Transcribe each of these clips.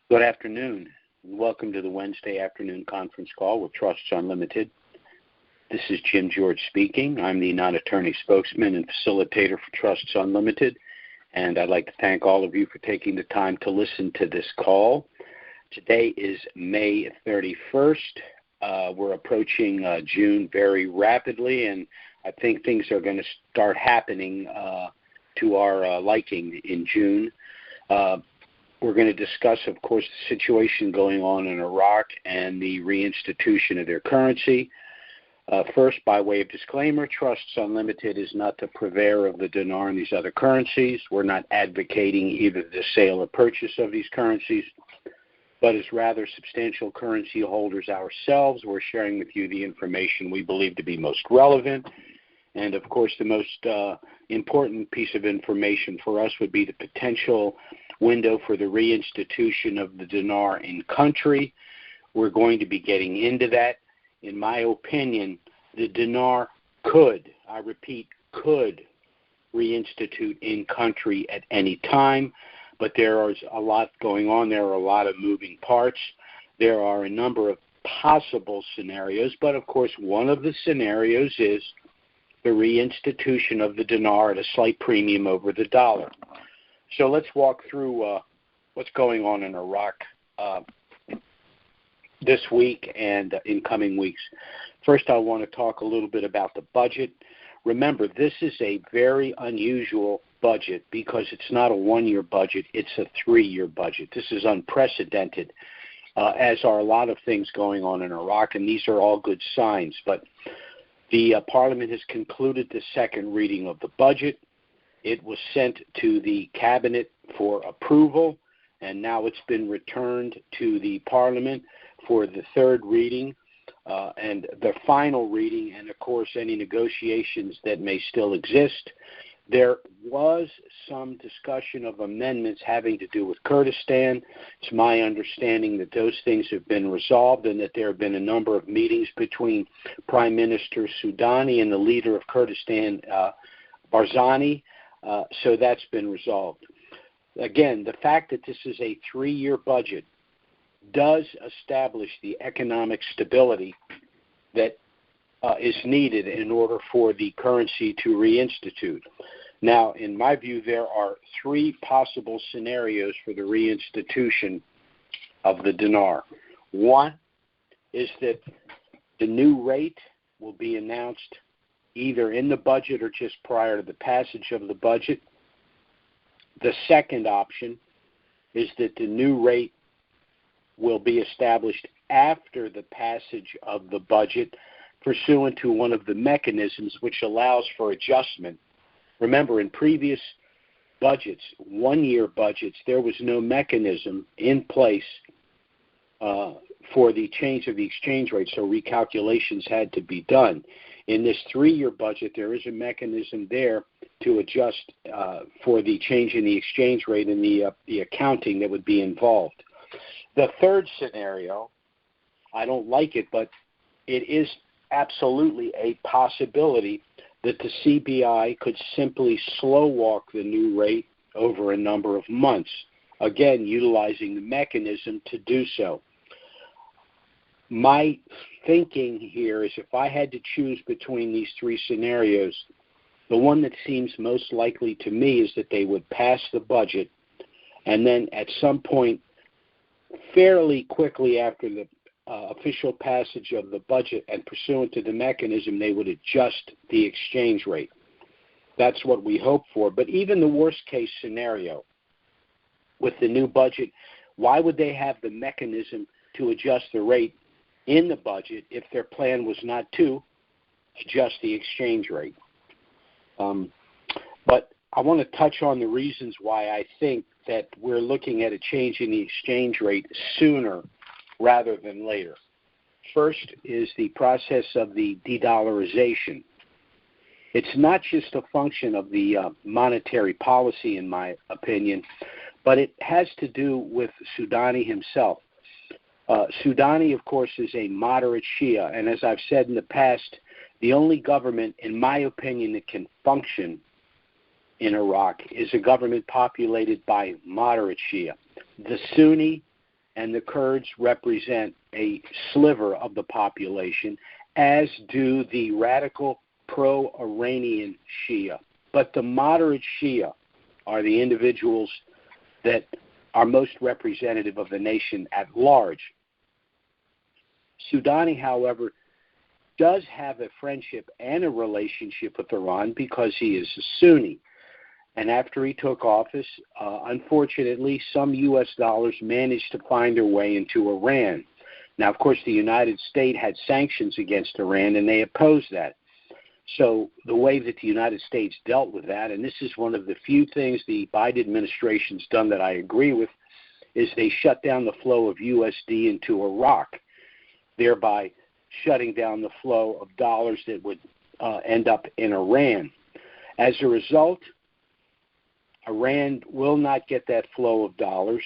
Good afternoon. Welcome to the Wednesday afternoon conference call with Trusts Unlimited. This is Jim George speaking. I'm the non-attorney spokesman and facilitator for Trusts Unlimited, and I'd like to thank all of you for taking the time to listen to this call. Today is May 31st. We're approaching June very rapidly, and I think things are going to start happening to our liking in June. We're going to discuss, of course, the situation going on in Iraq and the reinstitution of their currency. First, by way of disclaimer, Trusts Unlimited is not the purveyor of the dinar and these other currencies. We're not advocating either the sale or purchase of these currencies, but as rather substantial currency holders ourselves, we're sharing with you the information we believe to be most relevant. And, of course, the most important piece of information for us would be the potential window for the reinstitution of the dinar in country. We're going to be getting into that. In my opinion, the dinar could, I repeat, could reinstitute in country at any time, but there is a lot going on. There are a lot of moving parts. There are a number of possible scenarios, but of course one of the scenarios is the reinstitution of the dinar at a slight premium over the dollar. So let's walk through what's going on in Iraq this week and in coming weeks. First, I want to talk a little bit about the budget. Remember, this is a very unusual budget because it's not a one-year budget, it's a three-year budget. This is unprecedented, as are a lot of things going on in Iraq, and these are all good signs. But the Parliament has concluded the second reading of the budget. It was sent to the Cabinet for approval, and now it's been returned to the Parliament for the third reading and the final reading, and, of course, any negotiations that may still exist. There was some discussion of amendments having to do with Kurdistan. It's my understanding that those things have been resolved and that there have been a number of meetings between Prime Minister Soudani and the leader of Kurdistan, Barzani. So that's been resolved. Again, the fact that this is a three-year budget does establish the economic stability that is needed in order for the currency to reinstitute. Now, in my view, there are three possible scenarios for the reinstitution of the dinar. One is that the new rate will be announced either in the budget or just prior to the passage of the budget. The second option is that the new rate will be established after the passage of the budget pursuant to one of the mechanisms which allows for adjustment. Remember, in previous budgets, one-year budgets, there was no mechanism in place for the change of the exchange rate, so recalculations had to be done. In this three-year budget, there is a mechanism there to adjust for the change in the exchange rate and the accounting that would be involved. The third scenario, I don't like it, but it is absolutely a possibility that the CBI could simply slow walk the new rate over a number of months, again, utilizing the mechanism to do so. My thinking here is if I had to choose between these three scenarios, the one that seems most likely to me is that they would pass the budget and then at some point fairly quickly after the official passage of the budget and pursuant to the mechanism, they would adjust the exchange rate. That's what we hope for. But even the worst case scenario with the new budget, why would they have the mechanism to adjust the rate in the budget if their plan was not to adjust the exchange rate? But I want to touch on the reasons why I think that we're looking at a change in the exchange rate sooner rather than later. First is the process of the de-dollarization. It's not just a function of the monetary policy, in my opinion, but it has to do with Soudani himself. Soudani, of course, is a moderate Shia, and as I've said in the past, the only government, in my opinion, that can function in Iraq is a government populated by moderate Shia. The Sunni and the Kurds represent a sliver of the population, as do the radical pro-Iranian Shia. But the moderate Shia are the individuals that are most representative of the nation at large. Soudani, however, does have a friendship and a relationship with Iran because he is a Sunni. And after he took office, unfortunately, some U.S. dollars managed to find their way into Iran. Now, of course, the United States had sanctions against Iran, and they opposed that. So the way that the United States dealt with that, and this is one of the few things the Biden administration's done that I agree with, is they shut down the flow of USD into Iraq, thereby shutting down the flow of dollars that would end up in Iran. As a result, Iran will not get that flow of dollars,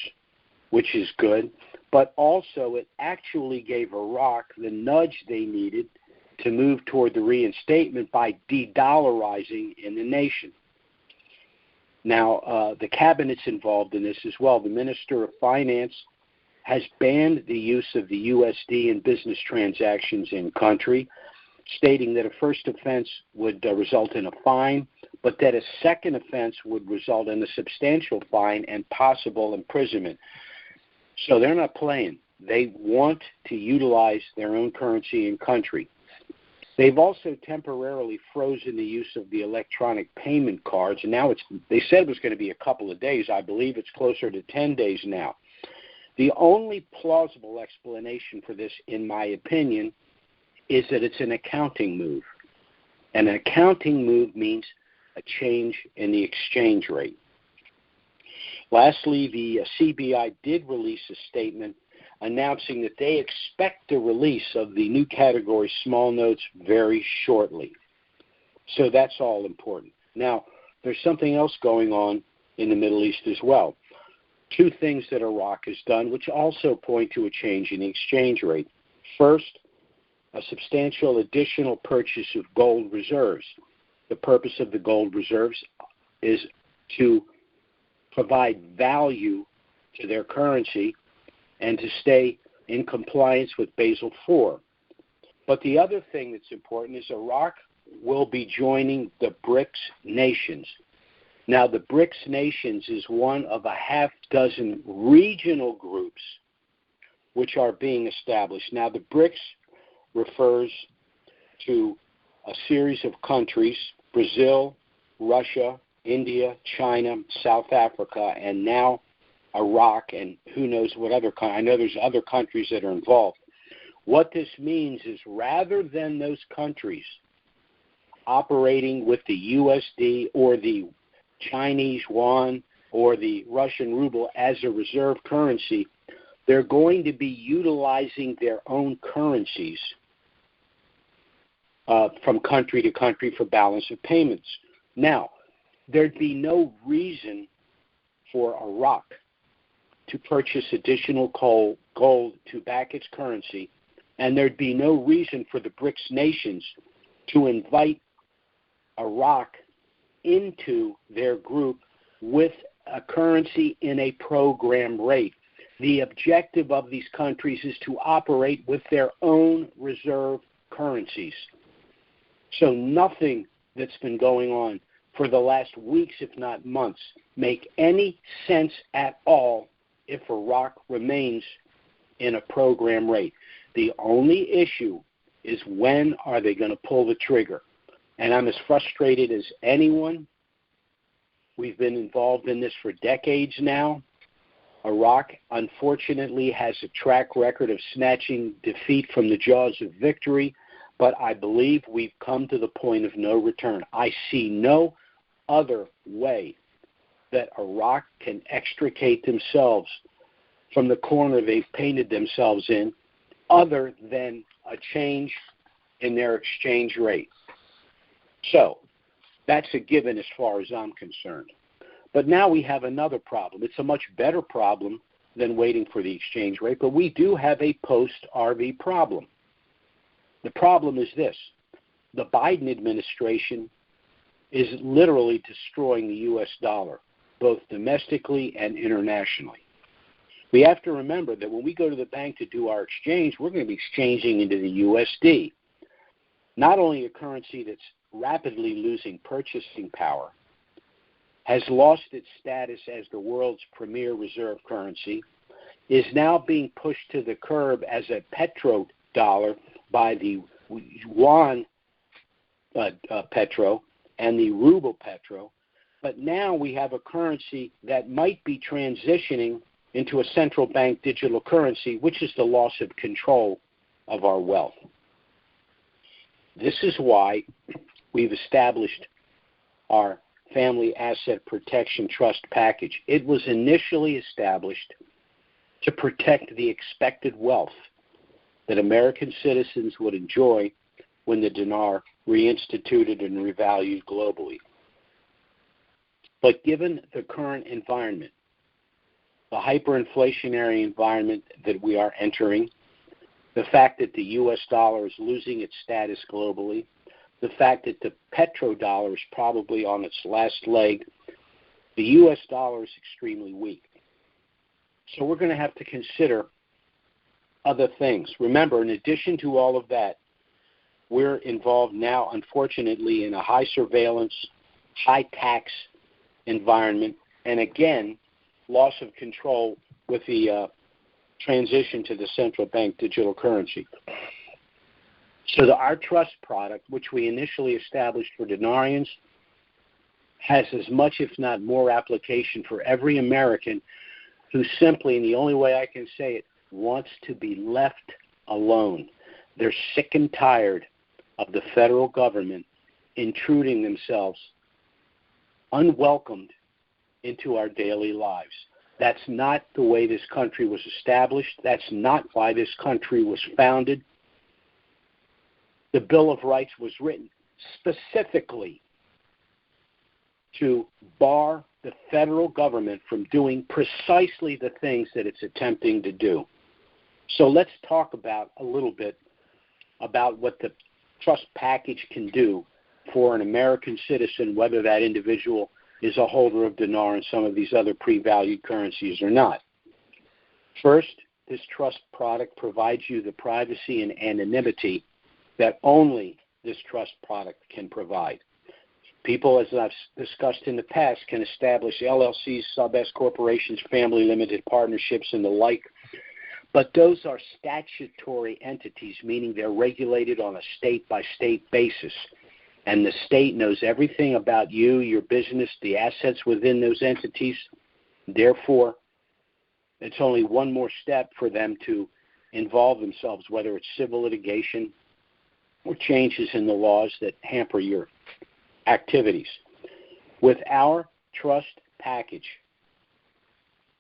which is good, but also it actually gave Iraq the nudge they needed to move toward the reinstatement by de-dollarizing in the nation. Now, the cabinet's involved in this as well. The Minister of Finance has banned the use of the USD in business transactions in country, stating that a first offense would result in a fine, but that a second offense would result in a substantial fine and possible imprisonment. So they're not playing. They want to utilize their own currency in country. They've also temporarily frozen the use of the electronic payment cards, and now they said it was going to be a couple of days. I believe it's closer to 10 days now. The only plausible explanation for this, in my opinion, is that it's an accounting move. And an accounting move means a change in the exchange rate. Lastly, the CBI did release a statement announcing that they expect the release of the new category small notes very shortly. So that's all important. Now, there's something else going on in the Middle East as well. Two things that Iraq has done which also point to a change in the exchange rate. First, a substantial additional purchase of gold reserves. The purpose of the gold reserves is to provide value to their currency and to stay in compliance with Basel IV. But the other thing that's important is Iraq will be joining the BRICS nations. Now, the BRICS nations is one of a half dozen regional groups which are being established. Now, the BRICS refers to a series of countries: Brazil, Russia, India, China, South Africa, and now Iraq, and who knows what other countries. I know there's other countries that are involved. What this means is rather than those countries operating with the USD or the Chinese yuan or the Russian ruble as a reserve currency, they're going to be utilizing their own currencies from country to country for balance of payments. Now, there'd be no reason for Iraq to purchase additional gold to back its currency, and there'd be no reason for the BRICS nations to invite Iraq into their group with a currency in a program rate. The objective of these countries is to operate with their own reserve currencies. So nothing that's been going on for the last weeks, if not months, make any sense at all if Iraq remains in a program rate. The only issue is when are they going to pull the trigger? And I'm as frustrated as anyone. We've been involved in this for decades now. Iraq, unfortunately, has a track record of snatching defeat from the jaws of victory, but I believe we've come to the point of no return. I see no other way that Iraq can extricate themselves from the corner they've painted themselves in other than a change in their exchange rate. So that's a given as far as I'm concerned. But now we have another problem. It's a much better problem than waiting for the exchange rate, but we do have a post-RV problem. The problem is this. The Biden administration is literally destroying the U.S. dollar, both domestically and internationally. We have to remember that when we go to the bank to do our exchange, we're going to be exchanging into the USD, not only a currency that's rapidly losing purchasing power, has lost its status as the world's premier reserve currency, is now being pushed to the curb as a petrodollar by the yuan petro and the ruble petro. But now we have a currency that might be transitioning into a central bank digital currency, which is the loss of control of our wealth. This is why we've established our Family Asset Protection Trust package. It was initially established to protect the expected wealth that American citizens would enjoy when the dinar reinstituted and revalued globally. But given the current environment, the hyperinflationary environment that we are entering, the fact that the U.S. dollar is losing its status globally, the fact that the petrodollar is probably on its last leg, the U.S. dollar is extremely weak. So we're going to have to consider other things. Remember, in addition to all of that, we're involved now, unfortunately, in a high surveillance, high tax environment, and again, loss of control with the transition to the central bank digital currency. So our trust product, which we initially established for dinarians, has as much, if not more, application for every American who simply, and the only way I can say it, wants to be left alone. They're sick and tired of the federal government intruding themselves unwelcomed into our daily lives. That's not the way this country was established. That's not why this country was founded. The Bill of Rights was written specifically to bar the federal government from doing precisely the things that it's attempting to do. So let's talk about a little bit about what the trust package can do for an American citizen, whether that individual is a holder of dinar and some of these other pre-valued currencies or not. First, this trust product provides you the privacy and anonymity that only this trust product can provide. People, as I've discussed in the past, can establish LLCs, sub-S corporations, family limited partnerships, and the like. But those are statutory entities, meaning they're regulated on a state-by-state basis. And the state knows everything about you, your business, the assets within those entities. Therefore, it's only one more step for them to involve themselves, whether it's civil litigation or changes in the laws that hamper your activities. With our trust package,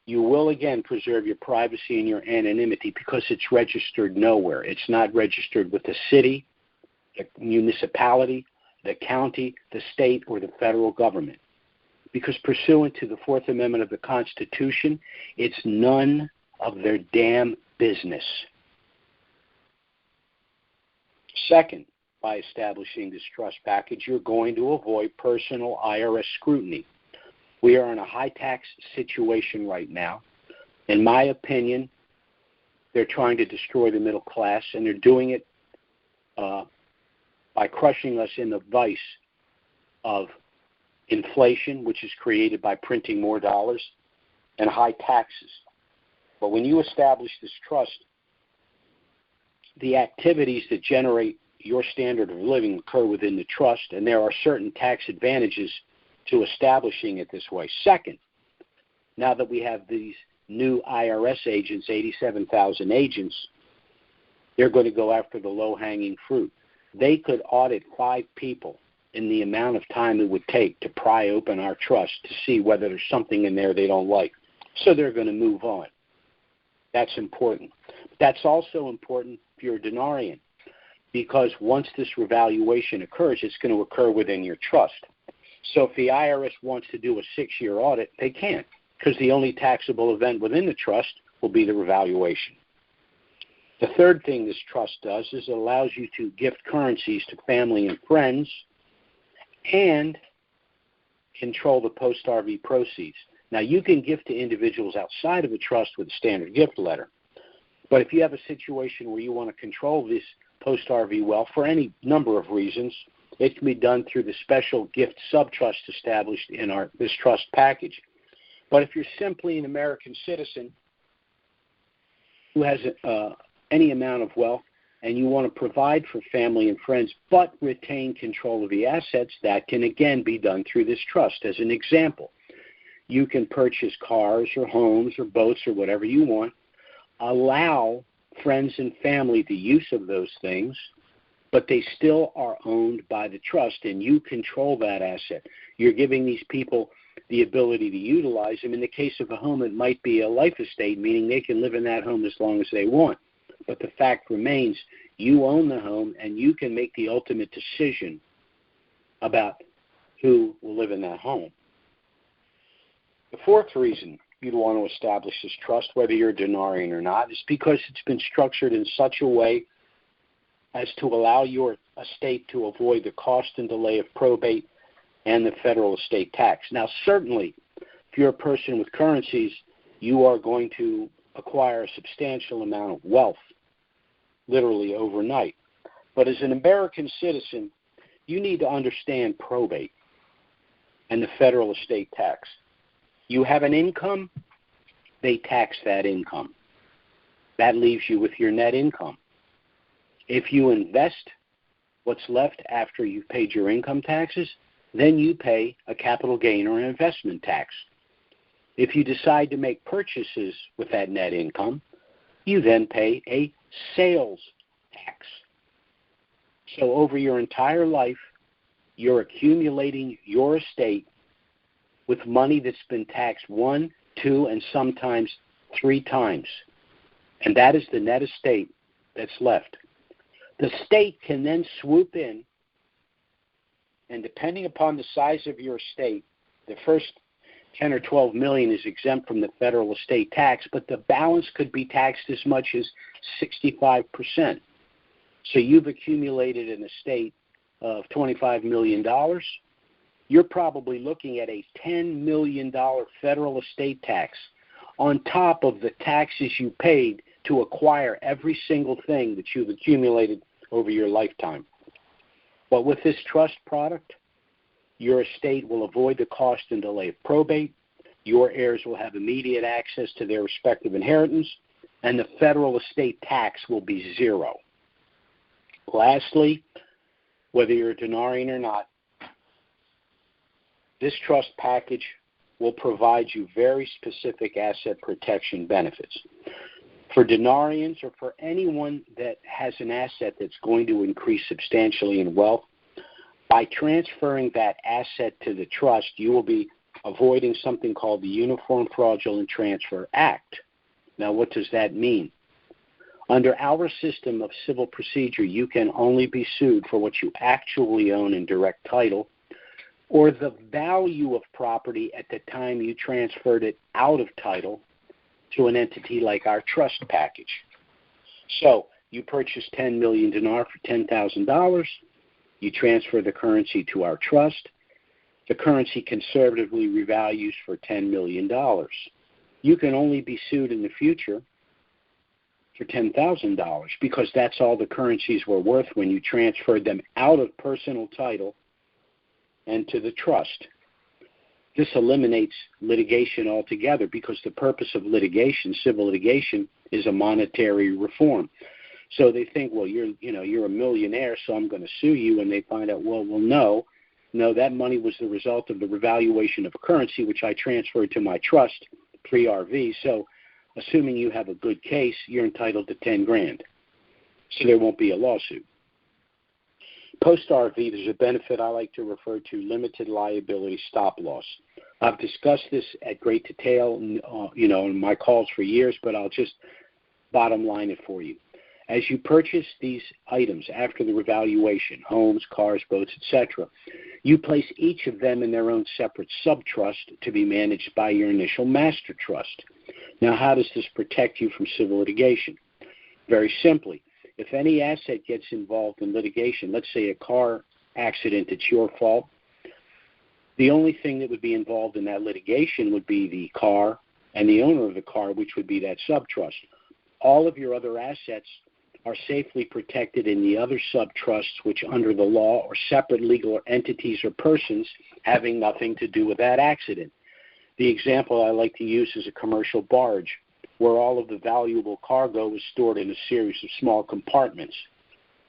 you will again preserve your privacy and your anonymity because it's registered nowhere. It's not registered with the city, the municipality, the county, the state, or the federal government. Because pursuant to the Fourth Amendment of the Constitution, it's none of their damn business. Second, by establishing this trust package, you're going to avoid personal IRS scrutiny. We are in a high-tax situation right now. In my opinion, they're trying to destroy the middle class, and they're doing it by crushing us in the vice of inflation, which is created by printing more dollars, and high taxes. But when you establish this trust, the activities that generate your standard of living occur within the trust, and there are certain tax advantages to establishing it this way. Second, now that we have these new IRS agents, 87,000 agents, they're going to go after the low-hanging fruit. They could audit 5 people in the amount of time it would take to pry open our trust to see whether there's something in there they don't like. So they're going to move on. That's important. That's also important if you're a dinarian, because once this revaluation occurs, it's going to occur within your trust. So if the IRS wants to do a 6-year audit, they can't, because the only taxable event within the trust will be the revaluation. The third thing this trust does is it allows you to gift currencies to family and friends and control the post-RV proceeds. Now, you can gift to individuals outside of a trust with a standard gift letter. But if you have a situation where you want to control this post-RV wealth for any number of reasons, it can be done through the special gift subtrust established in this trust package. But if you're simply an American citizen who has any amount of wealth and you want to provide for family and friends but retain control of the assets, that can again be done through this trust. As an example, you can purchase cars or homes or boats or whatever you want, allow friends and family the use of those things, but they still are owned by the trust, and you control that asset. You're giving these people the ability to utilize them. In the case of a home, it might be a life estate, meaning they can live in that home as long as they want. But the fact remains, you own the home, and you can make the ultimate decision about who will live in that home. The fourth reason you'd want to establish this trust, whether you're a dinarian or not, is because it's been structured in such a way as to allow your estate to avoid the cost and delay of probate and the federal estate tax. Now, certainly, if you're a person with currencies, you are going to acquire a substantial amount of wealth, literally overnight. But as an American citizen, you need to understand probate and the federal estate tax. You have an income, they tax that income. That leaves you with your net income. If you invest what's left after you've paid your income taxes, then you pay a capital gain or an investment tax. If you decide to make purchases with that net income, you then pay a sales tax. So over your entire life, you're accumulating your estate with money that's been taxed 1, 2, and sometimes 3 times. And that is the net estate that's left. The state can then swoop in, and depending upon the size of your estate, the first 10 or 12 million is exempt from the federal estate tax, but the balance could be taxed as much as 65%. So you've accumulated an estate of $25 million. You're probably looking at a $10 million federal estate tax on top of the taxes you paid to acquire every single thing that you've accumulated over your lifetime. But with this trust product, your estate will avoid the cost and delay of probate, your heirs will have immediate access to their respective inheritance, and the federal estate tax will be 0. Lastly, whether you're a dinarian or not, this trust package will provide you very specific asset protection benefits. For dinarians or for anyone that has an asset that's going to increase substantially in wealth, by transferring that asset to the trust, you will be avoiding something called the Uniform Fraudulent Transfer Act. Now, what does that mean? Under our system of civil procedure, you can only be sued for what you actually own in direct title, or the value of property at the time you transferred it out of title to an entity like our trust package. So you purchase 10 million dinar for $10,000. You transfer the currency to our trust. The currency conservatively revalues for $10 million. You can only be sued in the future for $10,000 because that's all the currencies were worth when you transferred them out of personal title and to the trust. This eliminates litigation altogether because the purpose of litigation, civil litigation, is a monetary reform. So they think, well, you're a millionaire, so I'm going to sue you, and they find out, well, no, that money was the result of the revaluation of a currency which I transferred to my trust pre-RV. So assuming you have a good case, you're entitled to $10,000. So there won't be a lawsuit. Post-RV, there's a benefit I like to refer to, limited liability stop loss. I've discussed this at great detail, in my calls for years, but I'll just bottom line it for you. As you purchase these items after the revaluation, homes, cars, boats, etc., you place each of them in their own separate subtrust to be managed by your initial master trust. Now, how does this protect you from civil litigation? Very simply, if any asset gets involved in litigation, let's say a car accident, it's your fault, The only thing that would be involved in that litigation would be the car and the owner of the car, which would be that subtrust. All of your other assets are safely protected in the other subtrusts, which under the law are separate legal entities or persons having nothing to do with that accident. The example I like to use is a commercial barge, where all of the valuable cargo is stored in a series of small compartments.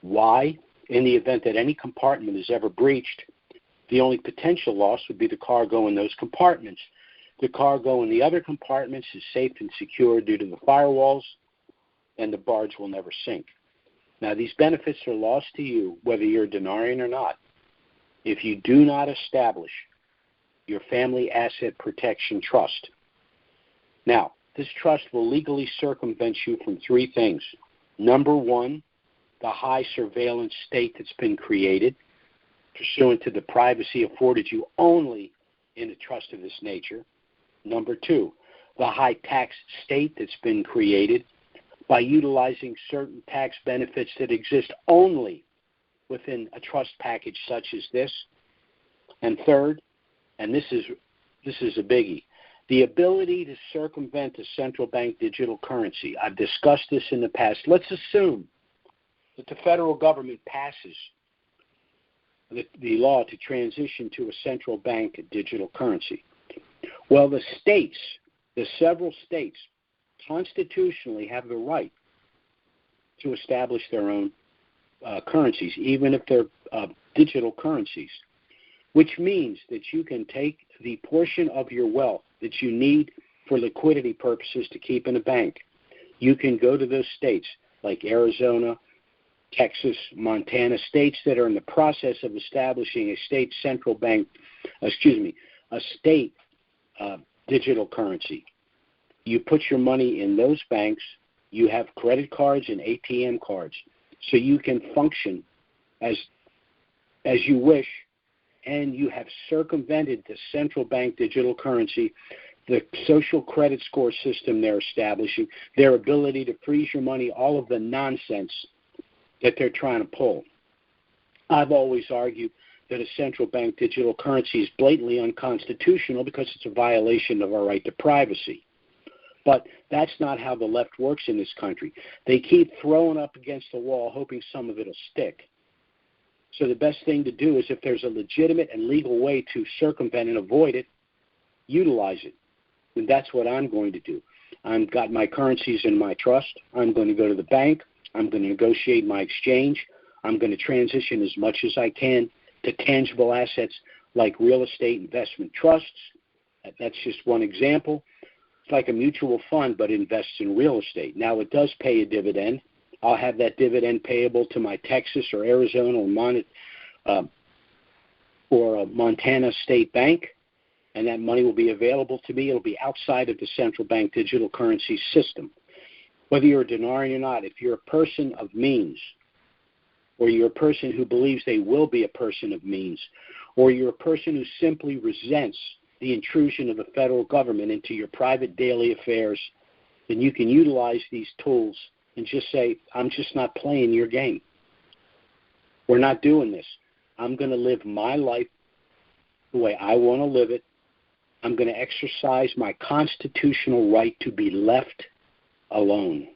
Why? In the event that any compartment is ever breached, the only potential loss would be the cargo in those compartments. The cargo in the other compartments is safe and secure due to the firewalls, and the barge will never sink. Now, these benefits are lost to you, whether you're a Dinarian or not, if you do not establish your family asset protection trust. Now, this trust will legally circumvent you from three things. Number one, the high surveillance state that's been created, pursuant to the privacy afforded you only in a trust of this nature. Number two, the high tax state that's been created by utilizing certain tax benefits that exist only within a trust package such as this. And third, and this is a biggie, the ability to circumvent a central bank digital currency. I've discussed this in the past. Let's assume that the federal government passes the law to transition to a central bank digital currency. Well, the states, the several states, constitutionally have the right to establish their own currencies, even if they're digital currencies, which means that you can take the portion of your wealth that you need for liquidity purposes to keep in a bank. You can go to those states like Arizona, Texas, Montana, states that are in the process of establishing a state central bank, a state digital currency. You put your money in those banks, you have credit cards and ATM cards, so you can function as you wish, and you have circumvented the central bank digital currency, the social credit score system they're establishing, their ability to freeze your money, all of the nonsense that they're trying to pull. I've always argued that a central bank digital currency is blatantly unconstitutional because it's a violation of our right to privacy. But that's not how the left works in this country. They keep throwing up against the wall, hoping some of it will stick. So the best thing to do is, if there's a legitimate and legal way to circumvent and avoid it, utilize it. And that's what I'm going to do. I've got my currencies in my trust. I'm going to go to the bank. I'm going to negotiate my exchange. I'm going to transition as much as I can to tangible assets like real estate investment trusts. That's just one example. It's like a mutual fund, but invests in real estate. Now, it does pay a dividend. I'll have that dividend payable to my Texas or Arizona or a Montana State Bank, and that money will be available to me. It'll be outside of the central bank digital currency system. Whether you're a Dinarian or not, if you're a person of means, or you're a person who believes they will be a person of means, or you're a person who simply resents the intrusion of the federal government into your private daily affairs, then you can utilize these tools and just say, I'm just not playing your game. We're not doing this. I'm going to live my life the way I want to live it. I'm going to exercise my constitutional right to be left alone.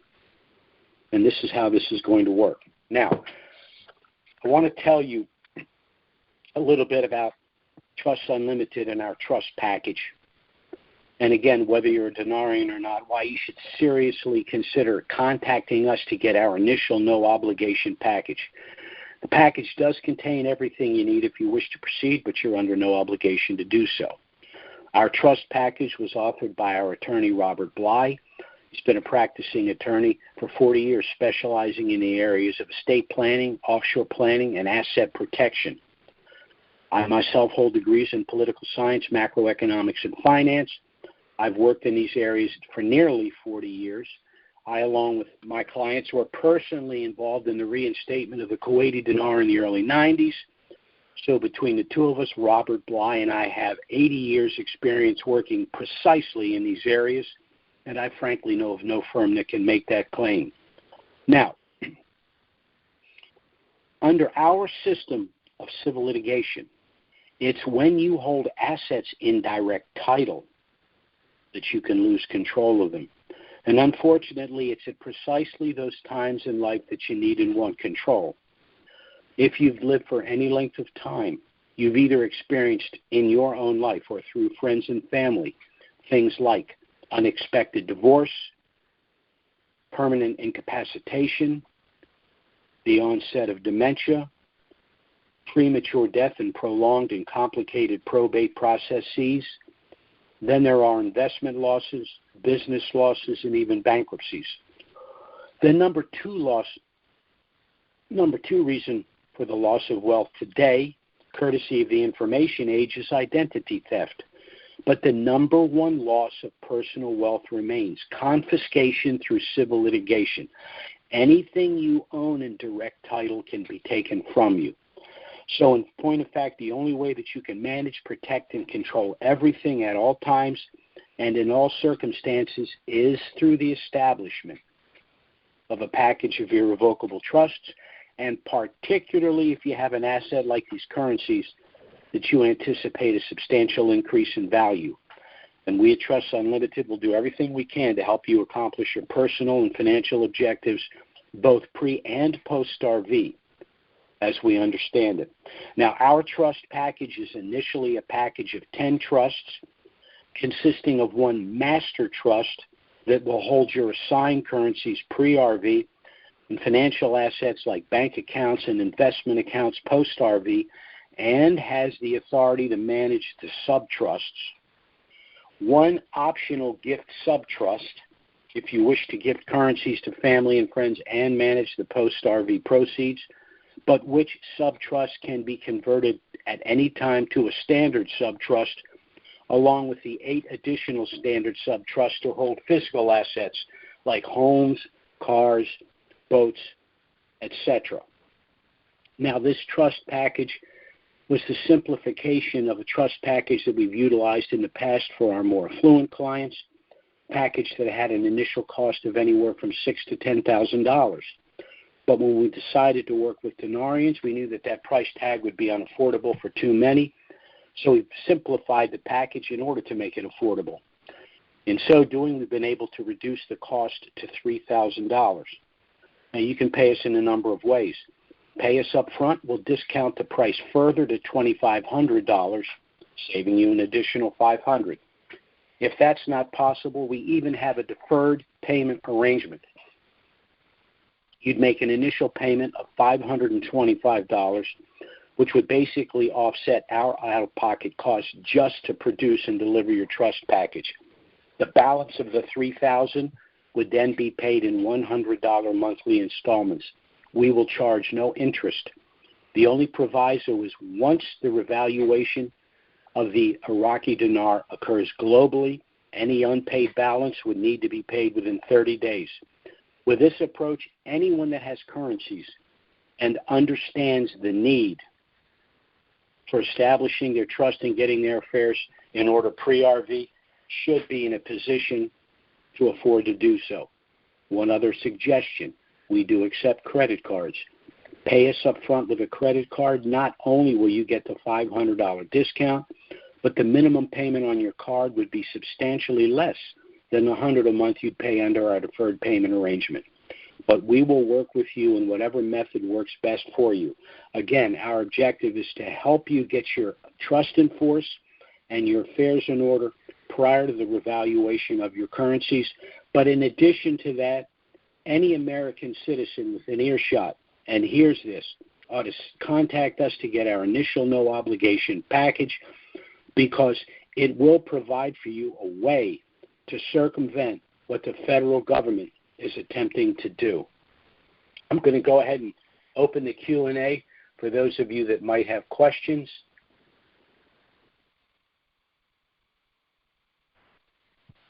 And this is how this is going to work. Now, I want to tell you a little bit about Trust Unlimited and our trust package. And again, whether you're a Dinarian or not, why you should seriously consider contacting us to get our initial no-obligation package. The package does contain everything you need if you wish to proceed, but you're under no obligation to do so. Our trust package was authored by our attorney, Robert Bly. He's been a practicing attorney for 40 years, specializing in the areas of estate planning, offshore planning, and asset protection. I myself hold degrees in political science, macroeconomics, and finance. I've worked in these areas for nearly 40 years. I, along with my clients, were personally involved in the reinstatement of the Kuwaiti dinar in the early 90s. So between the two of us, Robert Bly and I have 80 years' experience working precisely in these areas, and I frankly know of no firm that can make that claim. Now, under our system of civil litigation, It's when you hold assets in direct title that you can lose control of them. And unfortunately, it's at precisely those times in life that you need and want control. If you've lived for any length of time, you've either experienced in your own life or through friends and family things like unexpected divorce, permanent incapacitation, the onset of dementia, premature death and prolonged and complicated probate processes. Then there are investment losses, business losses, and even bankruptcies. The number two reason for the loss of wealth today, courtesy of the information age, is identity theft. But the number one loss of personal wealth remains confiscation through civil litigation. Anything you own in direct title can be taken from you. So in point of fact, the only way that you can manage, protect, and control everything at all times and in all circumstances is through the establishment of a package of irrevocable trusts, and particularly if you have an asset like these currencies that you anticipate a substantial increase in value. And we at Trusts Unlimited will do everything we can to help you accomplish your personal and financial objectives, both pre and post-RV, as we understand it. Now, our trust package is initially a package of 10 trusts consisting of one master trust that will hold your assigned currencies pre-RV and financial assets like bank accounts and investment accounts post-RV, and has the authority to manage the sub-trusts. One optional gift sub-trust, if you wish to gift currencies to family and friends and manage the post-RV proceeds, but which sub-trust can be converted at any time to a standard sub-trust, along with the 8 additional standard sub-trusts to hold physical assets like homes, cars, boats, etc. Now, this trust package was the simplification of a trust package that we've utilized in the past for our more affluent clients, package that had an initial cost of anywhere from $6,000 to $10,000. But when we decided to work with Dinarians, we knew that that price tag would be unaffordable for too many, so we simplified the package in order to make it affordable. In so doing, we've been able to reduce the cost to $3,000. Now, you can pay us in a number of ways. Pay us up front, we'll discount the price further to $2,500, saving you an additional $500. If that's not possible, we even have a deferred payment arrangement. You'd make an initial payment of $525, which would basically offset our out-of-pocket costs just to produce and deliver your trust package. The balance of the $3,000 would then be paid in $100 monthly installments. We will charge no interest. The only proviso is once the revaluation of the Iraqi dinar occurs globally, any unpaid balance would need to be paid within 30 days. With this approach, anyone that has currencies and understands the need for establishing their trust and getting their affairs in order pre-RV should be in a position to afford to do so. One other suggestion, we do accept credit cards. Pay us up front with a credit card. Not only will you get the $500 discount, but the minimum payment on your card would be substantially less than the $100 a month you'd pay under our deferred payment arrangement. But we will work with you in whatever method works best for you. Again, our objective is to help you get your trust in force and your affairs in order prior to the revaluation of your currencies. But in addition to that, any American citizen within earshot, and here's this, ought to contact us to get our initial no-obligation package, because it will provide for you a way to circumvent what the federal government is attempting to do. I'm going to go ahead and open the Q&A for those of you that might have questions.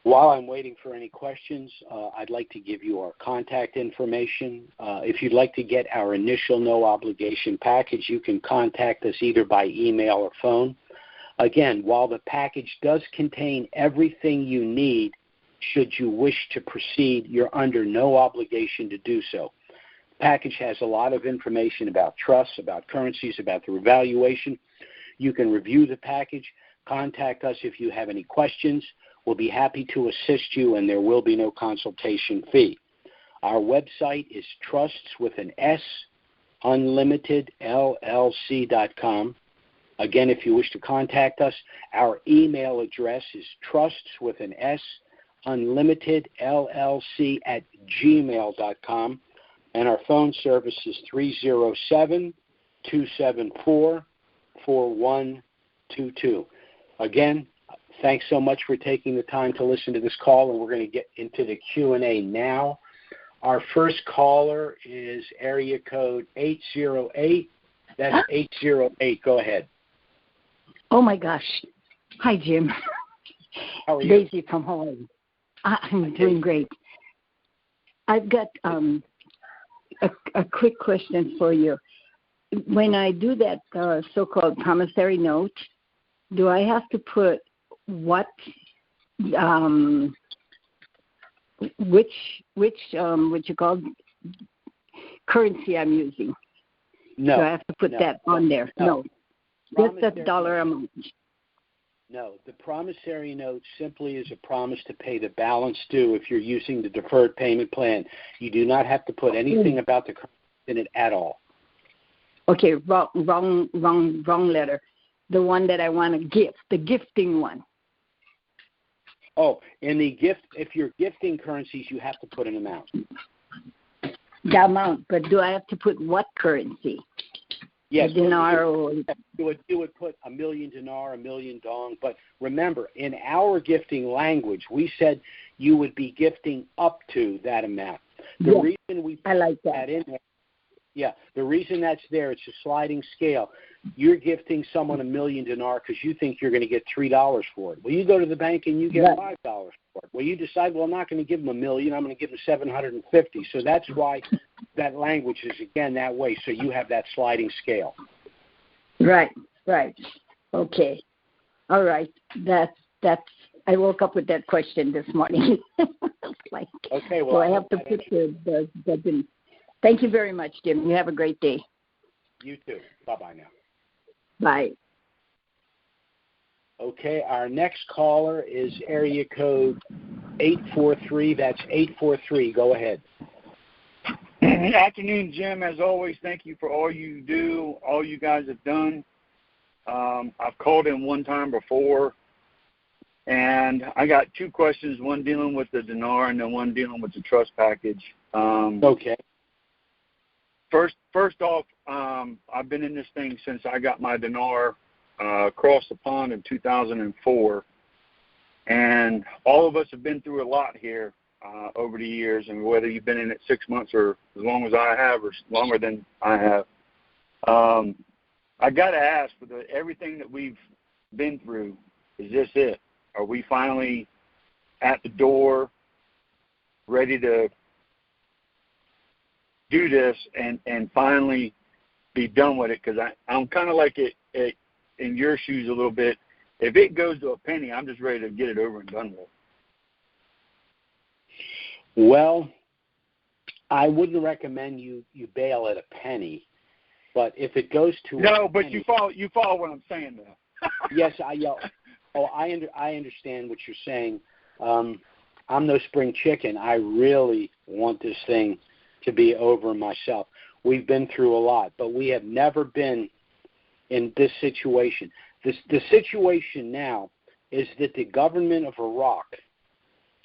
While I'm waiting for any questions, I'd like to give you our contact information. If you'd like to get our initial no-obligation package, you can contact us either by email or phone. Again, while the package does contain everything you need, should you wish to proceed, you're under no obligation to do so. The package has a lot of information about trusts, about currencies, about the revaluation. You can review the package. Contact us if you have any questions. We'll be happy to assist you, and there will be no consultation fee. Our website is trustswithunlimitedllc.com. Again, if you wish to contact us, our email address is trustswithunlimitedllc@gmail.com, and our phone service is 307-274-4122. Again, thanks so much for taking the time to listen to this call, and we're going to get into the Q&A now. Our first caller is area code 808. That's 808. Go ahead. Oh, my gosh. Hi, Jim. How are you? Daisy from Hawaii. I'm doing great. I've got a quick question for you. When I do that so-called promissory note, do I have to put what which what you call currency I'm using? No. Do I have to put that on there? No. Just the dollar amount. No. The promissory note simply is a promise to pay the balance due if you're using the deferred payment plan. You do not have to put anything about the currency in it at all. Okay, wrong letter. The one that I want to gift, the gifting one. Oh, in the gift, if you're gifting currencies, you have to put an amount. The amount, but do I have to put what currency? Yes, dinar you would put 1,000,000 dinar, 1,000,000 dong. But remember, in our gifting language, we said you would be gifting up to that amount. The reason we put that in there, the reason that's there, it's a sliding scale. You're gifting someone 1,000,000 dinar because you think you're going to get $3 for it. Well, you go to the bank and you get $5 for it. Well, you decide, well, I'm not going to give them 1,000,000. I'm going to give them 750. So that's why that language is, again, that way. So you have that sliding scale. Right. Okay. All right. That's. I woke up with that question this morning. Okay. Well, so I have to put the. Thank you very much, Jim. You have a great day. You too. Bye-bye now. Bye. Okay, our next caller is area code 843. That's 843. Go ahead. Good afternoon, Jim. As always, thank you for all you do, all you guys have done. I've called in one time before, and I got two questions, one dealing with the dinar and then one dealing with the trust package. Okay. First off, I've been in this thing since I got my dinar across the pond in 2004, and all of us have been through a lot here over the years, and whether you've been in it 6 months or as long as I have or longer than I have, I got to ask, with everything that we've been through, is this it? Are we finally at the door, ready to do this and finally be done with it? Because I'm kind of like it in your shoes a little bit. If it goes to a penny, I'm just ready to get it over and done with. Well, I wouldn't recommend you bail at a penny, but if it goes to but penny, you follow what I'm saying though. Yes, I understand what you're saying. I'm no spring chicken. I really want this thing to be over myself. We've been through a lot, but we have never been in this situation. The situation now is that the government of Iraq,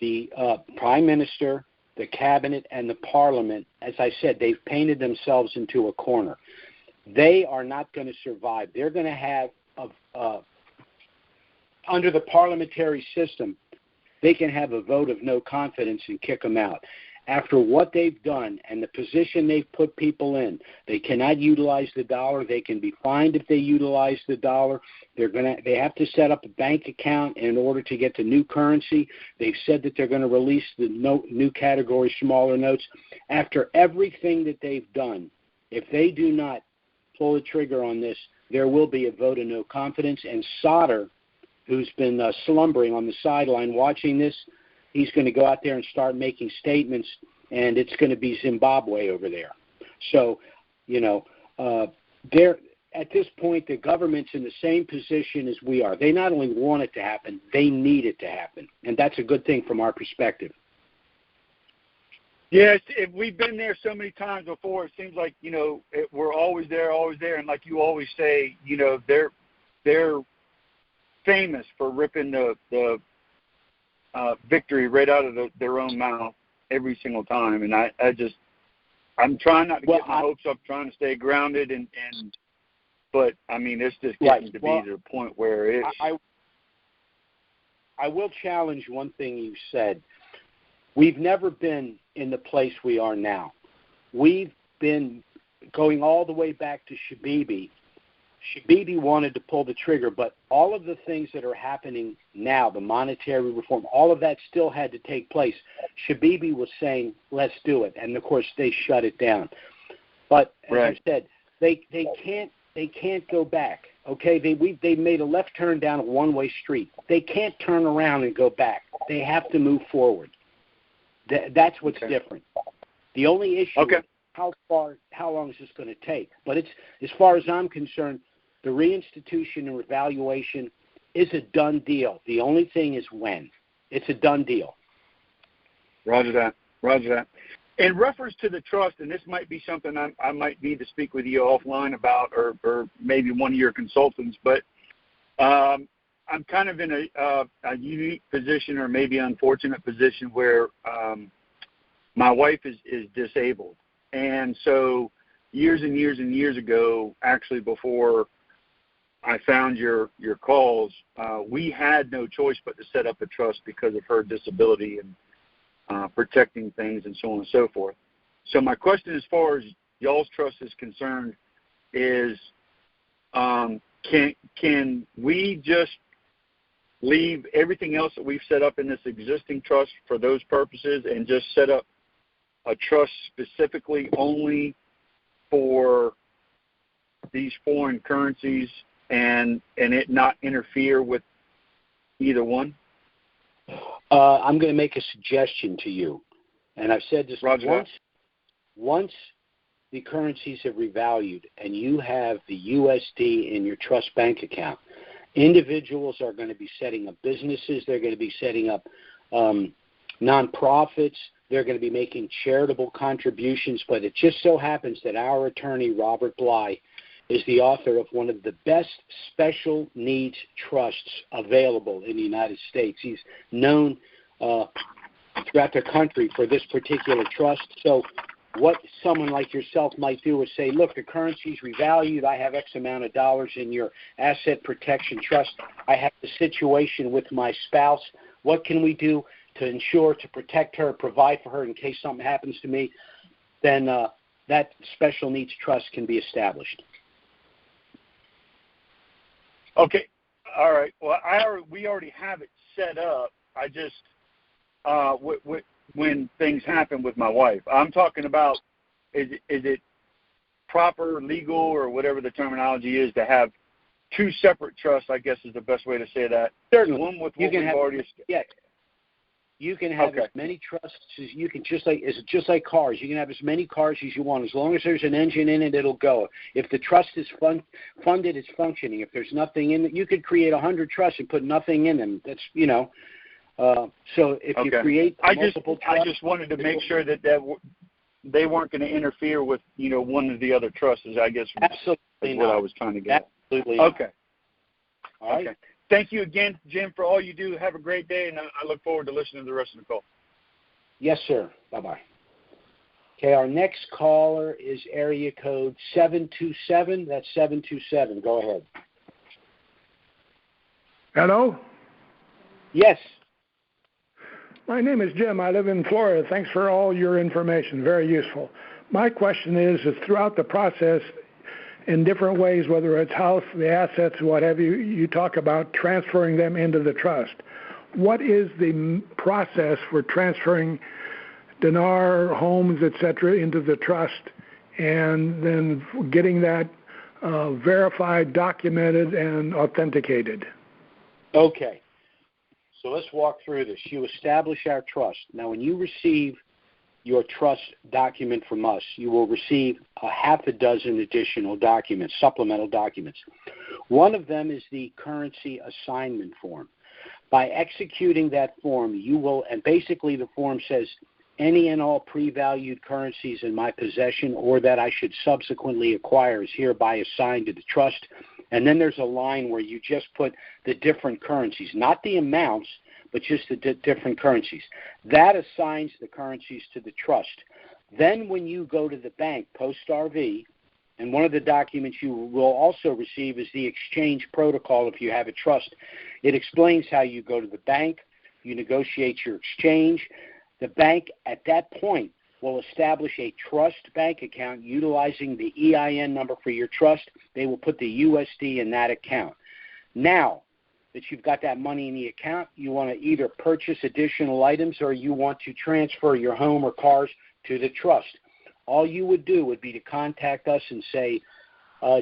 the prime minister, the cabinet, and the parliament, as I said, they've painted themselves into a corner. They are not going to survive. They're going to have, under the parliamentary system, they can have a vote of no confidence and kick them out. After what they've done and the position they've put people in, they cannot utilize the dollar. They can be fined if they utilize the dollar. They have to set up a bank account in order to get the new currency. They've said that they're going to release the new category smaller notes. After everything that they've done, if they do not pull the trigger on this, there will be a vote of no confidence. And Sauter, who's been slumbering on the sideline watching this, he's going to go out there and start making statements, and it's going to be Zimbabwe over there. So, at this point, the government's in the same position as we are. They not only want it to happen, they need it to happen. And that's a good thing from our perspective. Yes, we've been there so many times before. It seems like, we're always there. And like you always say, they're famous for ripping the victory right out of their own mouth every single time. And I'm trying not to get my hopes up, trying to stay grounded, but I mean, it's just getting to be to the point where it's. I will challenge one thing you said. We've never been in the place we are now. We've been going all the way back to Shabibi. Shabibi wanted to pull the trigger, but all of the things that are happening now, the monetary reform, all of that still had to take place. Shabibi was saying, let's do it. And, of course, they shut it down. But, as I said, they can't go back. Okay, they made a left turn down a one-way street. They can't turn around and go back. They have to move forward. That's what's different. The only issue is how long is this going to take? But it's, as far as I'm concerned, the reinstitution and revaluation is a done deal. The only thing is when. It's a done deal. Roger that. In reference to the trust, and this might be something I might need to speak with you offline about, or maybe one of your consultants, but I'm kind of in a unique position, or maybe unfortunate position, where my wife is disabled. And so years and years and years ago, actually before I found your calls, we had no choice but to set up a trust because of her disability and protecting things and so on and so forth. So my question as far as y'all's trust is concerned is, can we just leave everything else that we've set up in this existing trust for those purposes and just set up a trust specifically only for these foreign currencies and it not interfere with either one? I'm going to make a suggestion to you, and I've said this once the currencies have revalued and you have the USD in your trust bank account, individuals are going to be setting up businesses. They're going to be setting up nonprofits. They're going to be making charitable contributions. But it just so happens that our attorney, Robert Bly, is the author of one of the best special needs trusts available in the United States. He's known throughout the country for this particular trust. So what someone like yourself might do is say, look, the currency's revalued. I have X amount of dollars in your asset protection trust. I have the situation with my spouse. What can we do to ensure, to protect her, provide for her in case something happens to me? Then that special needs trust can be established. Okay. All right. Well, we already have it set up. I just, when things happen with my wife, I'm talking about, is it proper, legal, or whatever the terminology is, to have two separate trusts, I guess is the best way to say that. Certainly. One with what we've already... Yeah. You can have as many trusts as you can, just like cars. You can have as many cars as you want. As long as there's an engine in it, it'll go. If the trust is funded, it's functioning. If there's nothing in it, you could create 100 trusts and put nothing in them. That's, so if you create multiple trusts... I just wanted to make sure that they weren't going to interfere with, one of the other trusts, I guess. Absolutely what I was trying to get. Absolutely. Okay. All right. Okay. Thank you again, Jim, for all you do. Have a great day, and I look forward to listening to the rest of the call. Yes, sir. Bye-bye. Okay, our next caller is area code 727. That's 727. Go ahead. Hello? Yes. My name is Jim. I live in Florida. Thanks for all your information. Very useful. My question is throughout the process, in different ways, whether it's house, the assets, whatever, you talk about transferring them into the trust. What is the process for transferring dinar, homes, etc., into the trust, and then getting that verified, documented, and authenticated? Okay. So let's walk through this. You establish our trust. Now, when you receive your trust document from us, you will receive a half a dozen additional documents, supplemental documents. One of them is the currency assignment form. By executing that form, you will, and basically the form says, any and all pre-valued currencies in my possession or that I should subsequently acquire is hereby assigned to the trust. And then there's a line where you just put the different currencies, not the amounts, but just the different currencies. That assigns the currencies to the trust. Then when you go to the bank, post-RV, and one of the documents you will also receive is the exchange protocol if you have a trust. It explains how you go to the bank, you negotiate your exchange. The bank at that point will establish a trust bank account utilizing the EIN number for your trust. They will put the USD in that account. Now that you've got that money in the account, you want to either purchase additional items or you want to transfer your home or cars to the trust. All you would do would be to contact us and say,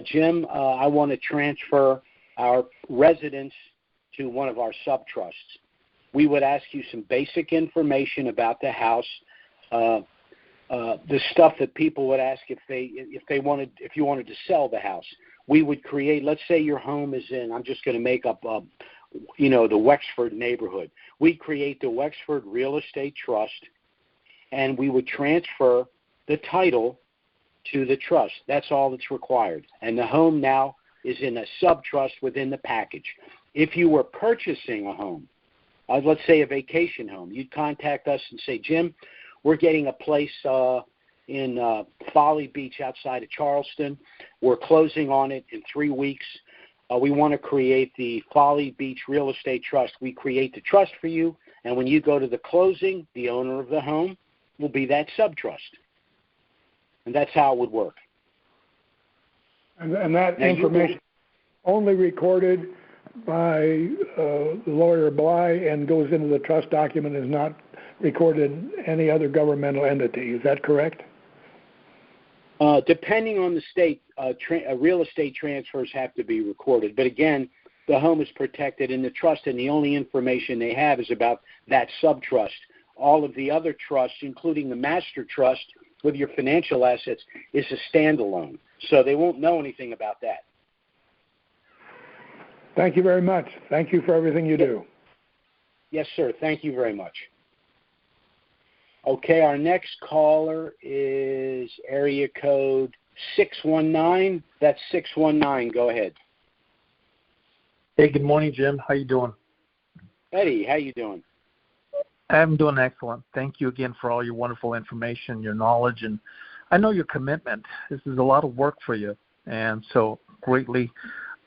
Jim, I want to transfer our residence to one of our sub-trusts. We would ask you some basic information about the house, the stuff that people would ask if you wanted to sell the house. We would create, let's say your home is in, I'm just going to make up, the Wexford neighborhood. We create the Wexford Real Estate Trust, and we would transfer the title to the trust. That's all that's required. And the home now is in a sub-trust within the package. If you were purchasing a home, let's say a vacation home, you'd contact us and say, Jim, we're getting a place in Folly Beach outside of Charleston. We're closing on it in 3 weeks. We want to create the Folly Beach Real Estate Trust. We create the trust for you, and when you go to the closing, the owner of the home will be that sub-trust. And that's how it would work. And that information only recorded by lawyer Bly and goes into the trust document, is not recorded in any other governmental entity. Is that correct? Depending on the state, real estate transfers have to be recorded. But again, the home is protected in the trust, and the only information they have is about that sub-trust. All of the other trusts, including the master trust with your financial assets, is a standalone. So they won't know anything about that. Thank you very much. Thank you for everything you do. Yes, sir. Thank you very much. Okay, our next caller is area code 619. That's 619. Go ahead. Hey, good morning, Jim. How you doing? Eddie, how you doing? I'm doing excellent. Thank you again for all your wonderful information, your knowledge, and I know your commitment. This is a lot of work for you, and so greatly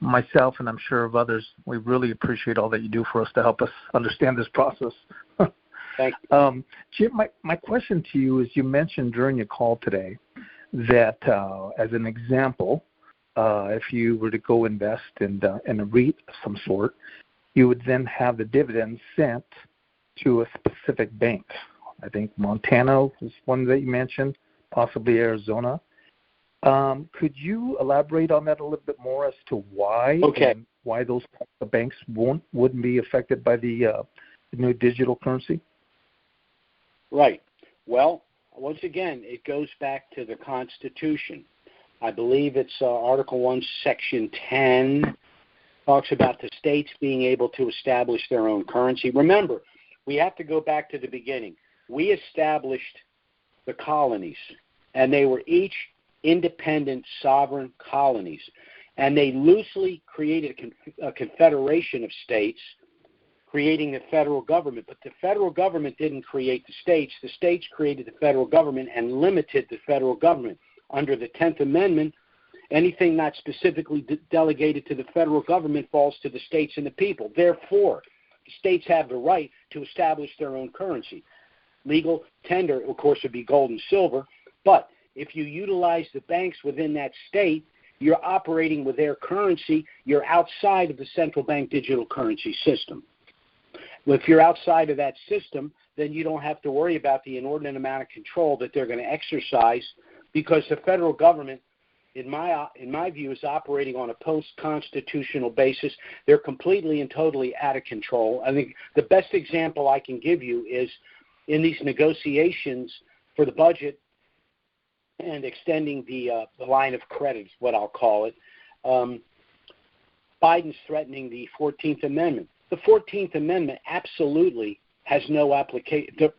myself and I'm sure of others, we really appreciate all that you do for us to help us understand this process. Thank you. Jim, my question to you is, you mentioned during your call today that as an example, if you were to go invest in a REIT of some sort, you would then have the dividends sent to a specific bank. I think Montana was one that you mentioned, possibly Arizona. Could you elaborate on that a little bit more as to why and why those banks wouldn't be affected by the new digital currency? Right. Well, once again, it goes back to the Constitution. I believe it's Article 1, Section 10, talks about the states being able to establish their own currency. Remember, we have to go back to the beginning. We established the colonies, and they were each independent sovereign colonies, and they loosely created a confederation of states, creating the federal government. But the federal government didn't create the states created the federal government and limited the federal government. Under the 10th Amendment, anything not specifically delegated to the federal government falls to the states and the people. Therefore, the states have the right to establish their own currency. Legal tender, of course, would be gold and silver, but if you utilize the banks within that state, you're operating with their currency. You're outside of the central bank digital currency system. If you're outside of that system, then you don't have to worry about the inordinate amount of control that they're going to exercise, because the federal government, in my view, is operating on a post-constitutional basis. They're completely and totally out of control. I think the best example I can give you is in these negotiations for the budget and extending the line of credit is what I'll call it. Biden's threatening the 14th Amendment. The 14th Amendment absolutely has no application. The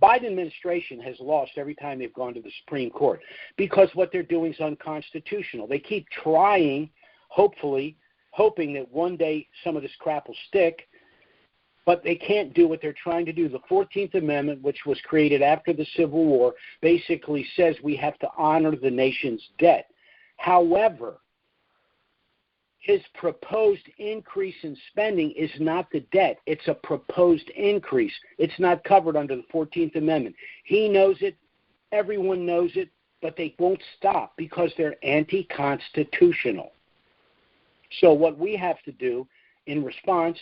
Biden administration has lost every time they've gone to the Supreme Court because what they're doing is unconstitutional. They keep trying, hoping that one day some of this crap will stick, but they can't do what they're trying to do. The 14th Amendment, which was created after the Civil War, basically says we have to honor the nation's debt. However, his proposed increase in spending is not the debt. It's a proposed increase. It's not covered under the 14th Amendment. He knows it. Everyone knows it. But they won't stop because they're anti-constitutional. So what we have to do in response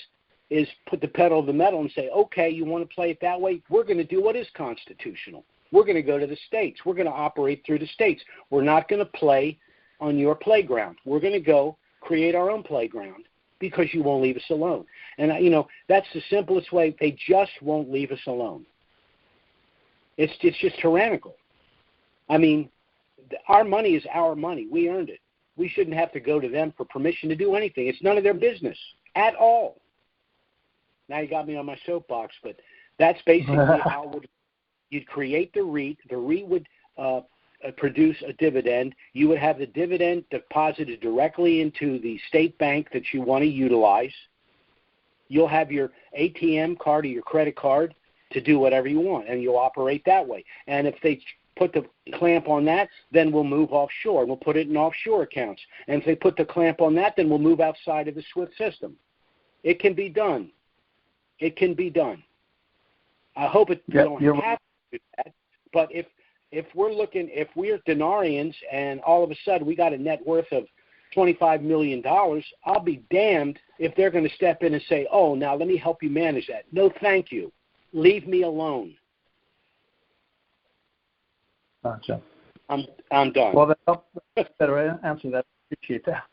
is put the pedal to the metal and say, okay, you want to play it that way? We're going to do what is constitutional. We're going to go to the states. We're going to operate through the states. We're not going to play on your playground. We're going to go create our own playground because you won't leave us alone. And, that's the simplest way. They just won't leave us alone. It's just tyrannical. I mean, our money is our money. We earned it. We shouldn't have to go to them for permission to do anything. It's none of their business at all. Now you got me on my soapbox, but that's basically how you'd create the REIT. The REIT would produce a dividend. You would have the dividend deposited directly into the state bank that you want to utilize. You'll have your ATM card or your credit card to do whatever you want, and you'll operate that way. And if they put the clamp on that, then we'll move offshore. We'll put it in offshore accounts. And if they put the clamp on that, then we'll move outside of the SWIFT system. It can be done. It can be done. I hope we don't have to do that. But if we're Dinarians and all of a sudden we got a net worth of $25 million, I'll be damned if they're going to step in and say, oh, now let me help you manage that. No, thank you. Leave me alone. Gotcha. I'm done. Well, that's better answer that. Appreciate that.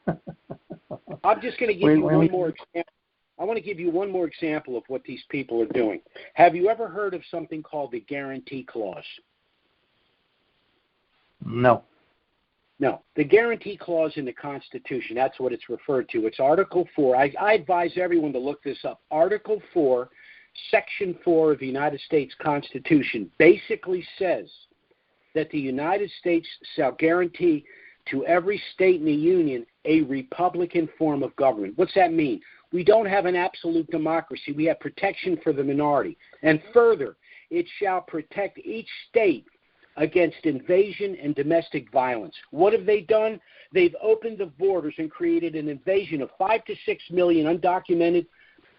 I'm just going to give you one more example. I want to give you one more example of what these people are doing. Have you ever heard of something called the guarantee clause? No. No. The guarantee clause in the Constitution, that's what it's referred to. It's Article 4. I advise everyone to look this up. Article 4, Section 4 of the United States Constitution basically says that the United States shall guarantee to every state in the Union a Republican form of government. What's that mean? We don't have an absolute democracy. We have protection for the minority. And further, it shall protect each state against invasion and domestic violence. What have they done? They've opened the borders and created an invasion of 5 to 6 million undocumented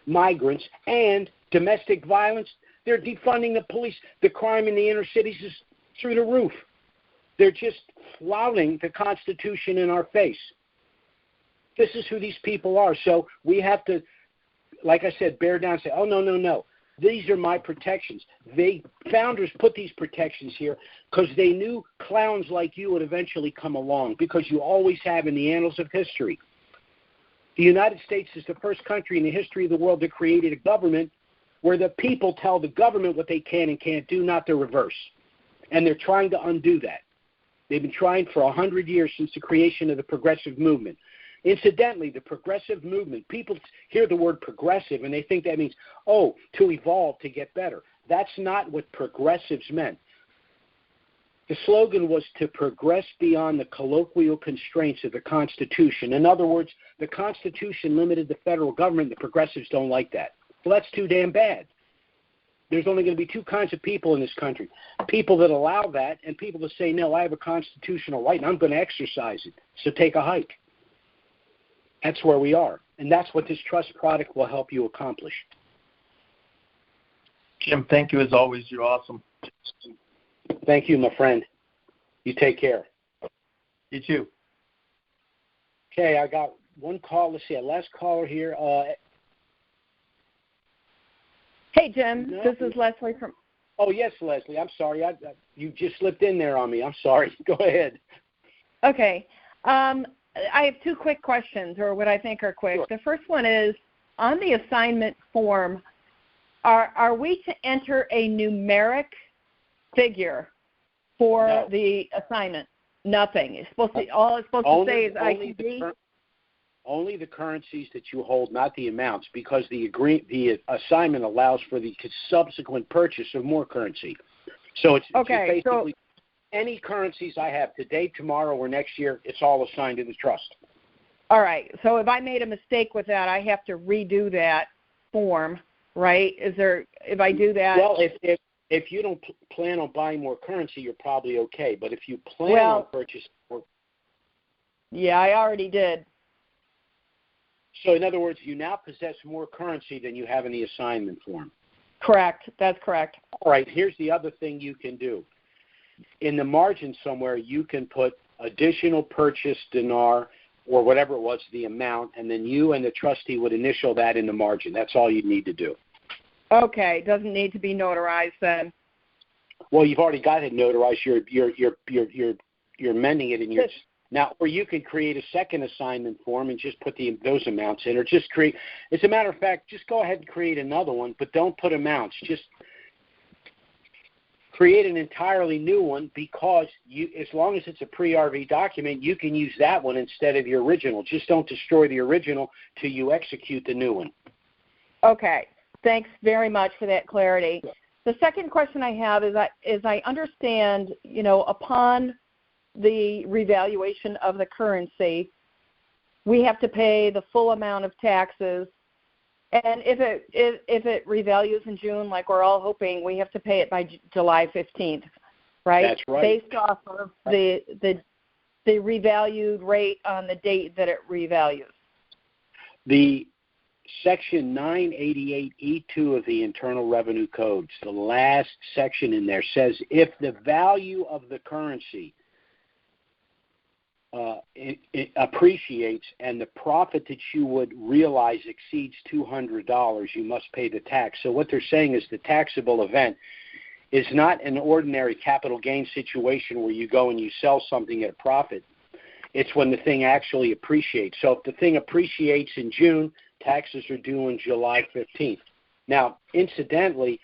migrants and domestic violence. They're defunding the police. The crime in the inner cities is through the roof. They're just flouting the Constitution in our face. This is who these people are. So we have to, like I said, bear down and say, oh, no. These are my protections. Founders put these protections here because they knew clowns like you would eventually come along, because you always have in the annals of history. The United States is the first country in the history of the world that created a government where the people tell the government what they can and can't do, not the reverse. And they're trying to undo that. They've been trying for 100 years since the creation of the progressive movement. Incidentally, the progressive movement, people hear the word progressive and they think that means, to evolve, to get better. That's not what progressives meant. The slogan was to progress beyond the colloquial constraints of the Constitution. In other words, the Constitution limited the federal government. The progressives don't like that. Well, that's too damn bad. There's only going to be two kinds of people in this country. People that allow that and people that say, no, I have a constitutional right and I'm going to exercise it. So take a hike. That's where we are. And that's what this trust product will help you accomplish. Jim, thank you as always. You're awesome. Thank you, my friend. You take care. You too. Okay, I got one call. Let's see, a last caller here. Hey, Jim. No? This is Leslie from... Oh, yes, Leslie. I'm sorry. You just slipped in there on me. I'm sorry. Go ahead. Okay. I have two quick questions, or what I think are quick. Sure. The first one is, on the assignment form, are we to enter a numeric figure for the assignment? Nothing. It's supposed to. All it's supposed to say is ITD. Only the currencies that you hold, not the amounts, because the assignment allows for the subsequent purchase of more currency. So it's basically any currencies I have today, tomorrow, or next year, it's all assigned to the trust. All right. So if I made a mistake with that, I have to redo that form, right? If I do that? Well, if you don't plan on buying more currency, you're probably okay. But if you plan on purchasing more, yeah, I already did. So in other words, you now possess more currency than you have in the assignment form. Correct. That's correct. All right. Here's the other thing you can do. In the margin somewhere, you can put additional purchase dinar or whatever it was, the amount, and then you and the trustee would initial that in the margin. That's all you need to do. Okay. Doesn't need to be notarized then. Well, you've already got it notarized. You're amending it in your now, or you can create a second assignment form and just put those amounts in, or just create. As a matter of fact, just go ahead and create another one, but don't put amounts. Just create an entirely new one, because as long as it's a pre-RV document, you can use that one instead of the original. Just don't destroy the original till you execute the new one. Okay. Thanks very much for that clarity. The second question I have is I understand, upon the revaluation of the currency, we have to pay the full amount of taxes. And if it revalues in June, like we're all hoping, we have to pay it by July 15th, right? That's right. Based off of the revalued rate on the date that it revalues. The Section 988E2 of the Internal Revenue Codes, the last section in there, says if the value of the currency it appreciates and the profit that you would realize exceeds $200, you must pay the tax. So what they're saying is the taxable event is not an ordinary capital gain situation where you go and you sell something at a profit. It's when the thing actually appreciates. So if the thing appreciates in June, taxes are due on July 15th. Now, incidentally,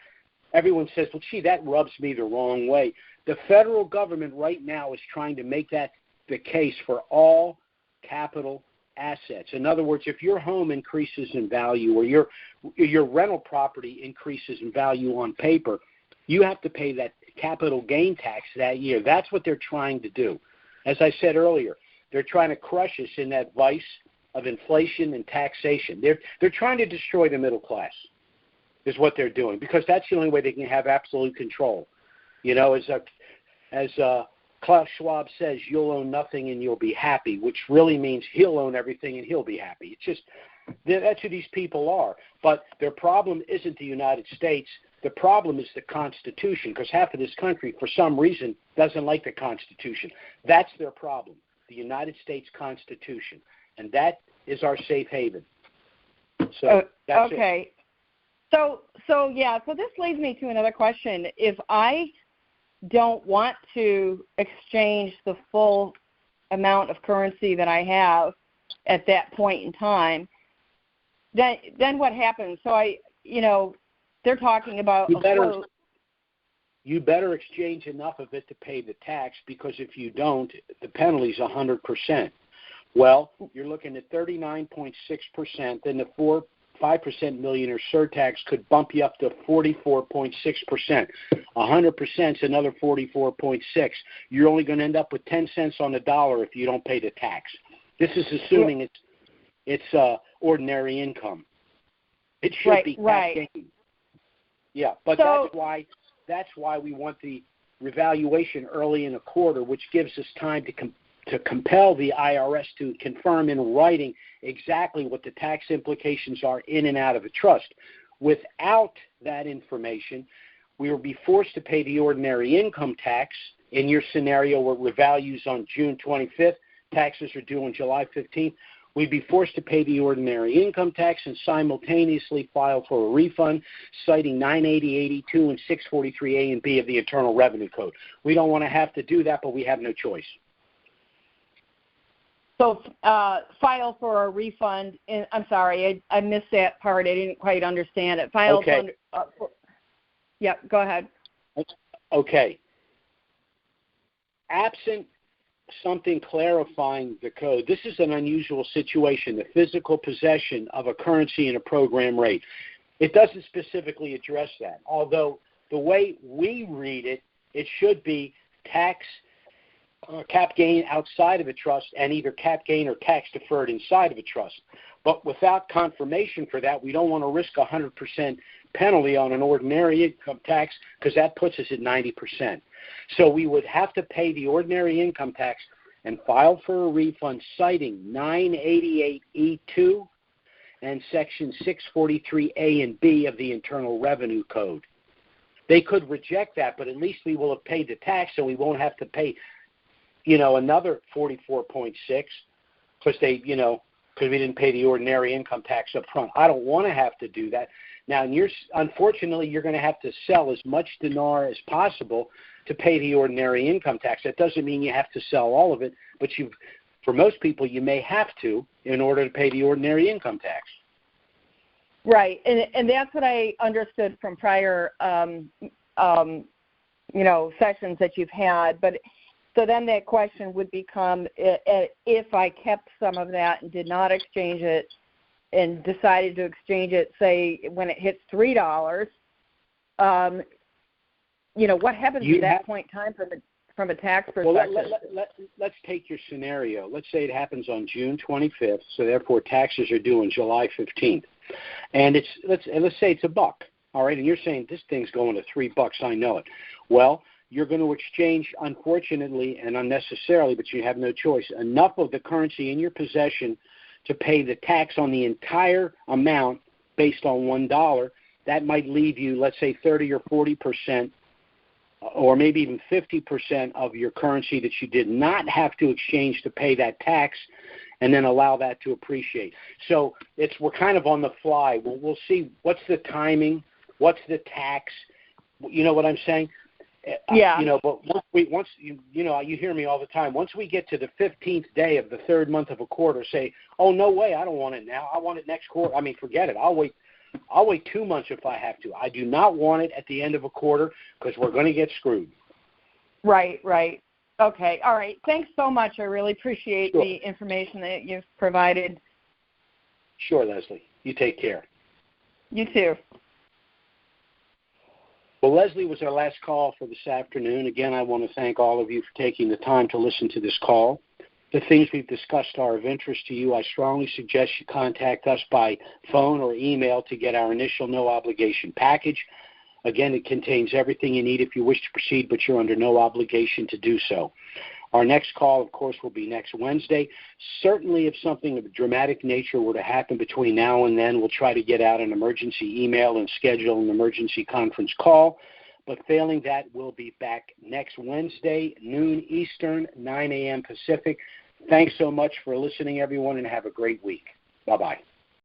everyone says, well, gee, that rubs me the wrong way. The federal government right now is trying to make that the case for all capital assets. In other words, if your home increases in value or your rental property increases in value on paper, you have to pay that capital gain tax that year. That's what they're trying to do. As I said earlier, they're trying to crush us in that vice of inflation and taxation. They're trying to destroy the middle class is what they're doing, because that's the only way they can have absolute control. As Klaus Schwab says, you'll own nothing and you'll be happy, which really means he'll own everything and he'll be happy. It's just, that's who these people are. But their problem isn't the United States. The problem is the Constitution, because half of this country, for some reason, doesn't like the Constitution. That's their problem, the United States Constitution. And that is our safe haven. So that's okay. It. So this leads me to another question. If I don't want to exchange the full amount of currency that I have at that point in time, then what happens? So they're talking about you better exchange enough of it to pay the tax, because if you don't, the penalty is 100%. Well, you're looking at 39.6%, then the 5% millionaire surtax could bump you up to 44.6%. 100% is another 44.6. You're only going to end up with 10 cents on the dollar if you don't pay the tax. This is assuming it's ordinary income. It should be tax gain. Yeah, but that's why we want the revaluation early in a quarter, which gives us time to compel the IRS to confirm in writing exactly what the tax implications are in and out of a trust. Without that information, we will be forced to pay the ordinary income tax. In your scenario where it revalues on June 25th, taxes are due on July 15th, we'd be forced to pay the ordinary income tax and simultaneously file for a refund, citing 980.82 and 643A and B of the Internal Revenue Code. We don't want to have to do that, but we have no choice. So file for a refund. I'm sorry, I missed that part. I didn't quite understand it. File okay. Yeah, go ahead. Okay. absent something clarifying the code, this is an unusual situation, the physical possession of a currency and a program rate. It doesn't specifically address that, although the way we read it, it should be tax cap gain outside of a trust and either cap gain or tax deferred inside of a trust. But without confirmation for that, we don't want to risk 100% penalty on an ordinary income tax because that puts us at 90%. So we would have to pay the ordinary income tax and file for a refund citing 988E2 and Section 643A and B of the Internal Revenue Code. They could reject that, but at least we will have paid the tax, so we won't have to pay, another 44.6 because because we didn't pay the ordinary income tax up front. I don't want to have to do that. Now, unfortunately, you're going to have to sell as much dinar as possible to pay the ordinary income tax. That doesn't mean you have to sell all of it, but for most people, you may have to in order to pay the ordinary income tax. Right, and that's what I understood from prior, sessions that you've had. But so then that question would become, if I kept some of that and did not exchange it, and decided to exchange it, say when it hits $3, what happens at that point in time from a tax perspective? Well, let's take your scenario. Let's say it happens on June 25th, so therefore taxes are due on July 15th, and let's say it's $1. All right, and you're saying this thing's going to $3. I know it. Well, you're going to exchange, unfortunately and unnecessarily, but you have no choice, enough of the currency in your possession to pay the tax on the entire amount based on $1. That might leave you, let's say, 30 or 40%, or maybe even 50% of your currency that you did not have to exchange to pay that tax, and then allow that to appreciate. So we're kind of on the fly. We'll see what's the timing, what's the tax. You know what I'm saying? Yeah. But once you hear me all the time. Once we get to the 15th day of the third month of a quarter, say, oh, no way, I don't want it now. I want it next quarter. I mean, forget it. I'll wait 2 months if I have to. I do not want it at the end of a quarter because we're going to get screwed. Right. Okay. All right. Thanks so much. I really appreciate the information that you've provided. Sure, Leslie. You take care. You too. Well, Leslie was our last call for this afternoon. Again, I want to thank all of you for taking the time to listen to this call. The things we've discussed are of interest to you. I strongly suggest you contact us by phone or email to get our initial no-obligation package. Again, it contains everything you need if you wish to proceed, but you're under no obligation to do so. Our next call, of course, will be next Wednesday. Certainly, if something of a dramatic nature were to happen between now and then, we'll try to get out an emergency email and schedule an emergency conference call. But failing that, we'll be back next Wednesday, noon Eastern, 9 a.m. Pacific. Thanks so much for listening, everyone, and have a great week. Bye-bye.